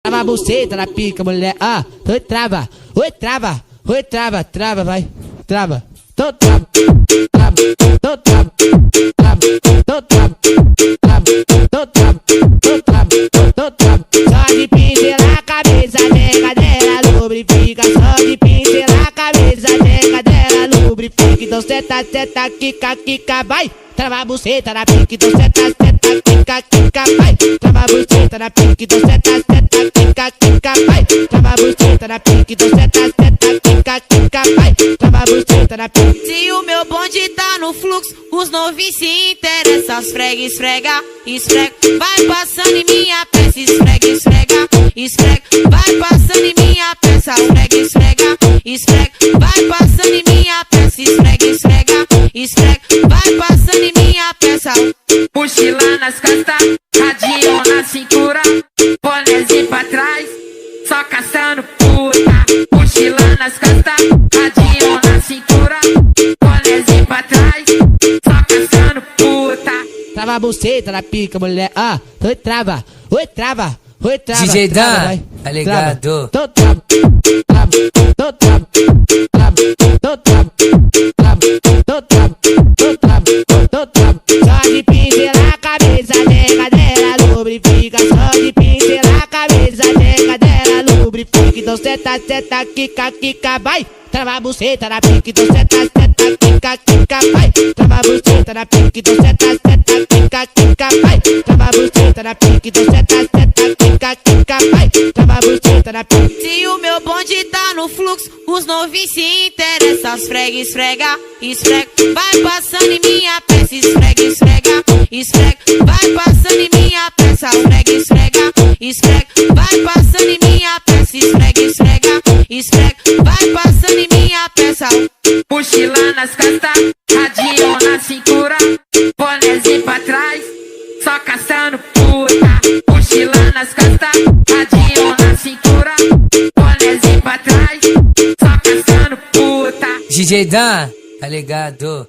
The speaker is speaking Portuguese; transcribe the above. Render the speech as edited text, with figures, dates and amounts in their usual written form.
Trava a buceta na pica, mulher. Ah, oi, trava. Oi, trava. Oi, trava. Trava, vai. Trava. Tô trava. Trava. Tô trava. Trava. Tô trava. Trava. Tô trava. Tô trava. Tô trava. Só de pincelar a cabeça, nega dela lubrifica. Só de pincelar a cabeça, nega dela lubrifica. Então senta, senta, quica, quica, vai. Trava a buceta na pica, então senta, senta, quica, quica, vai. Trava a buceta na pica, então senta, senta, quica, quica, vai. Trava a buceta na pica, então senta, senta, quica, quica, vai. Trava a buceta na pica. Se o meu bonde tá no fluxo, os novinhos se interessam. Esfrega, esfrega, esfrega. Vai passando em minha peça, esfrega, esfrega, esfrega. Vai passando em minha peça, esfrega, esfrega, esfrega. Vai passando em minha peça, esfrega, esfrega, esfrega. Vai passando em minha peça. Mochila nas costas, radinho na cintura, bonézinho pra trás, só caçando puta. Mochila nas costas, radinho na cintura, bonézinho pra trás, só caçando puta. Trava a buceta na pica, mulher. Ah, oi, trava. Oi, trava. Oi, trava. DJ trava, Dan, vai. tá ligado? Tô trava. Trava. Tô trava. Trava. Tô trava. Trava. Tô trava. Tô trava. Tô trava. Só de pincelar a cabeça, nega dela lubrifica. Só de pincelar a cabeça, nega dela lubrifica. Então senta, senta, quica, quica, vai. Trava a buceta na pica, então senta, senta, quica, quica, vai. Trava a buceta na pica, então senta, senta, quica, quica, vai. Trava a buceta na pica, então senta, senta, quica, quica, vai. Trava a buceta na pica. Se o meu bonde tá no fluxo, os novinhos se interessam. Esfrega, esfrega, esfrega. Vai passando em minha peça, esfrega, esfrega, esfrega. Vai passando em minha peça, esfrega, esfrega, esfrega. Vai passando em minha peça, esfrega, esfrega, esfrega. Vai passando em minha peça. Mochila nas costas, radinho na cintura, bonézinho pra trás, só caçando puta. Mochila nas costas, radinho na cintura, bonézinho pra trás, só caçando puta. DJ Dan, tá ligado?